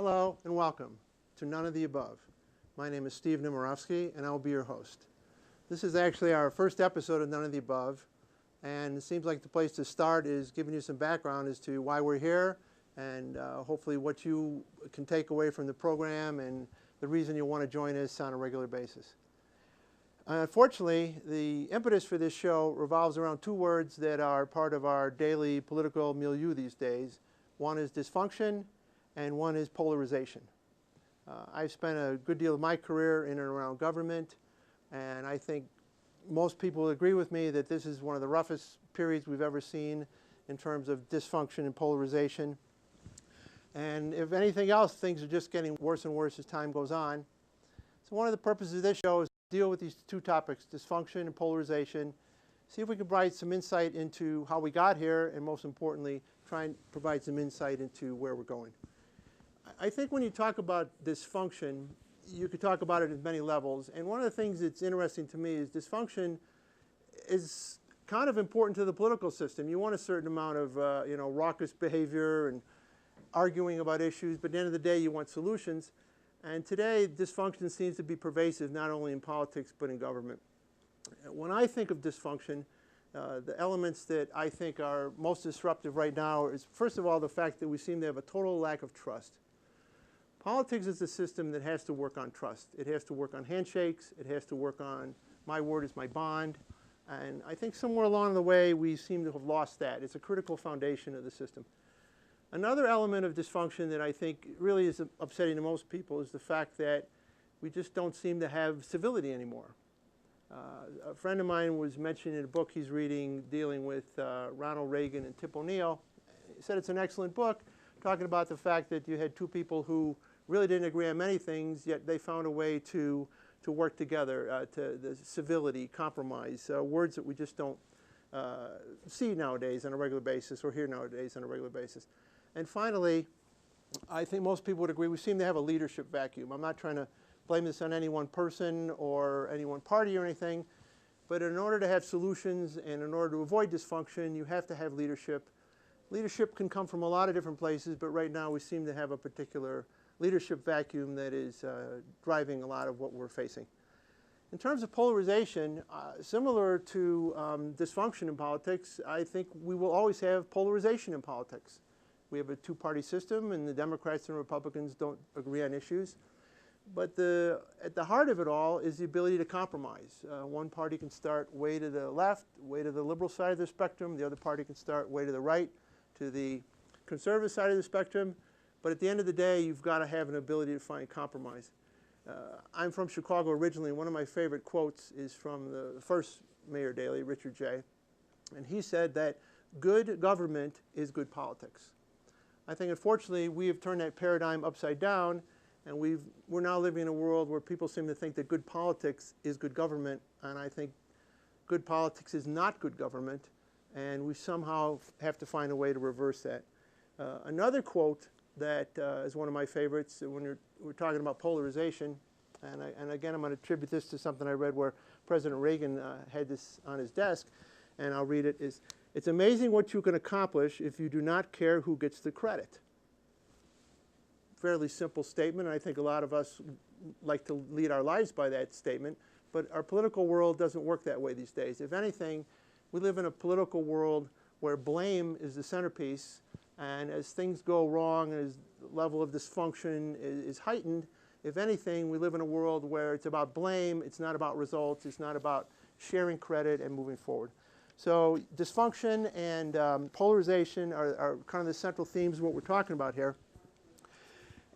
Hello and welcome to None of the Above. My name is Steve Nemirovsky and I will be your host. This is actually our first episode of None of the Above, and it seems like the place to start is giving you some background as to why we're here and hopefully what you can take away from the program and the reason you'll want to join us on a regular basis. Unfortunately, the impetus for this show revolves around two words that are part of our daily political milieu these days. One is dysfunction and one is polarization. I've spent a good deal of my career in and around government, and I think most people will agree with me that this is one of the roughest periods we've ever seen in terms of dysfunction and polarization. And if anything else, things are just getting worse and worse as time goes on. So one of the purposes of this show is to deal with these two topics, dysfunction and polarization, see if we can provide some insight into how we got here, and most importantly, try and provide some insight into where we're going. I think when you talk about dysfunction, you could talk about it at many levels. And one of the things that's interesting to me is dysfunction is kind of important to the political system. You want a certain amount of raucous behavior and arguing about issues, but at the end of the day, you want solutions. And today, dysfunction seems to be pervasive not only in politics, but in government. When I think of dysfunction, the elements that I think are most disruptive right now is, first of all, the fact that we seem to have a total lack of trust. Politics is a system that has to work on trust. It has to work on handshakes. It has to work on my word is my bond. And I think somewhere along the way, we seem to have lost that. It's a critical foundation of the system. Another element of dysfunction that I think really is upsetting to most people is the fact that we just don't seem to have civility anymore. A friend of mine was mentioning in a book he's reading dealing with Ronald Reagan and Tip O'Neill. He said it's an excellent book talking about the fact that you had two people who really didn't agree on many things, yet they found a way to work together, to the civility, compromise, words that we just don't see nowadays on a regular basis or hear nowadays on a regular basis. And finally, I think most people would agree we seem to have a leadership vacuum. I'm not trying to blame this on any one person or any one party or anything, but in order to have solutions and in order to avoid dysfunction, you have to have leadership. Leadership can come from a lot of different places, but right now we seem to have a particular leadership vacuum that is driving a lot of what we're facing. In terms of polarization, similar to dysfunction in politics, I think we will always have polarization in politics. We have a two-party system, and the Democrats and Republicans don't agree on issues. But at the heart of it all is the ability to compromise. One party can start way to the left, way to the liberal side of the spectrum. The other party can start way to the right, to the conservative side of the spectrum. But at the end of the day, you've got to have an ability to find compromise. I'm from Chicago originally. One of my favorite quotes is from the first Mayor Daley, Richard J. And he said that good government is good politics. I think, unfortunately, we have turned that paradigm upside down, and we're now living in a world where people seem to think that good politics is good government, and I think good politics is not good government, and we somehow have to find a way to reverse that. Another quote that is one of my favorites when we're talking about polarization, and again, I'm going to attribute this to something I read where President Reagan had this on his desk, and I'll read it, is, "It's amazing what you can accomplish if you do not care who gets the credit." Fairly simple statement, and I think a lot of us like to lead our lives by that statement, but our political world doesn't work that way these days. If anything, we live in a political world where blame is the centerpiece, and as things go wrong, as the level of dysfunction is heightened, if anything, we live in a world where it's about blame, it's not about results, it's not about sharing credit and moving forward. So dysfunction and polarization are kind of the central themes of what we're talking about here.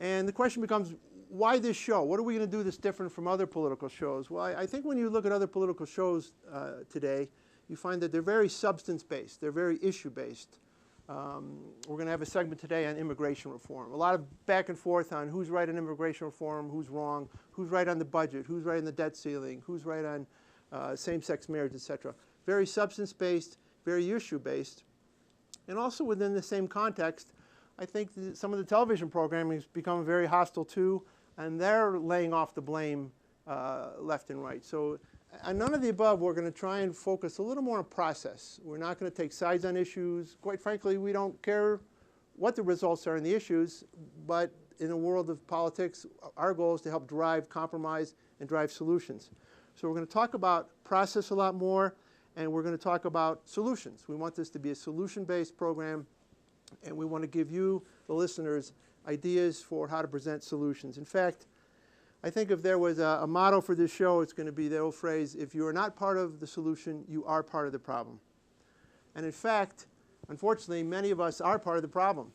And the question becomes, why this show? What are we going to do that's different from other political shows? Well, I think when you look at other political shows today, you find that they're very substance-based. They're very issue-based. We're going to have a segment today on immigration reform. A lot of back and forth on who's right on immigration reform, who's wrong, who's right on the budget, who's right on the debt ceiling, who's right on same-sex marriage, etc. Very substance-based, very issue-based. And also within the same context, I think some of the television programming has become very hostile too, and they're laying off the blame left and right. So on None of the Above, we're going to try and focus a little more on process. We're not going to take sides on issues. Quite frankly, we don't care what the results are in the issues, but in a world of politics, our goal is to help drive compromise and drive solutions. So we're going to talk about process a lot more, and we're going to talk about solutions. We want this to be a solution-based program, and we want to give you, the listeners, ideas for how to present solutions. In fact, I think if there was a motto for this show, it's going to be the old phrase, if you are not part of the solution, you are part of the problem. And in fact, unfortunately, many of us are part of the problem.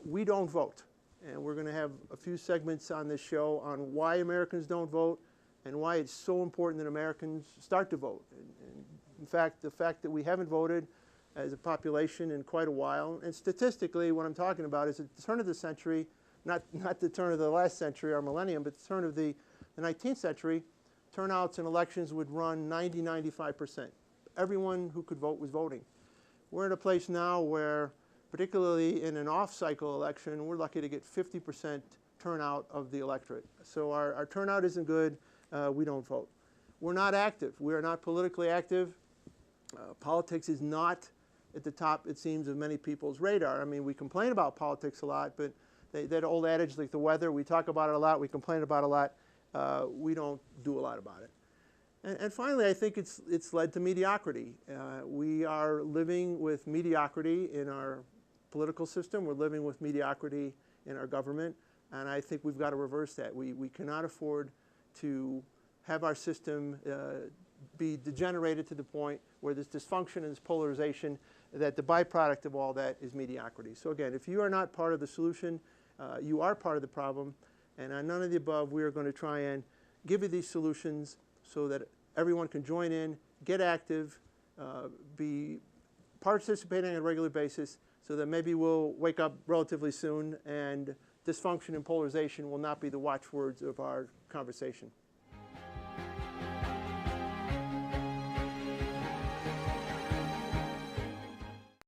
We don't vote. And we're going to have a few segments on this show on why Americans don't vote and why it's so important that Americans start to vote. And in fact, the fact that we haven't voted as a population in quite a while, and statistically what I'm talking about is at the turn of the century, not the turn of the last century or millennium, but the turn of the 19th century, turnouts in elections would run 90–95%. Everyone who could vote was voting. We're in a place now where, particularly in an off-cycle election, we're lucky to get 50% turnout of the electorate. So our turnout isn't good. We don't vote. We're not active. We are not politically active. Politics is not at the top, it seems, of many people's radar. I mean, we complain about politics a lot, but that old adage like the weather, we talk about it a lot, we complain about it a lot, we don't do a lot about it. And finally, I think it's led to mediocrity. We are living with mediocrity in our political system. We're living with mediocrity in our government. And I think we've got to reverse that. We cannot afford to have our system be degenerated to the point where there's dysfunction and this polarization, that the byproduct of all that is mediocrity. So again, if you are not part of the solution, you are part of the problem. And on None of the Above, we are going to try and give you these solutions so that everyone can join in, get active, be participating on a regular basis, so that maybe we'll wake up relatively soon and dysfunction and polarization will not be the watchwords of our conversation.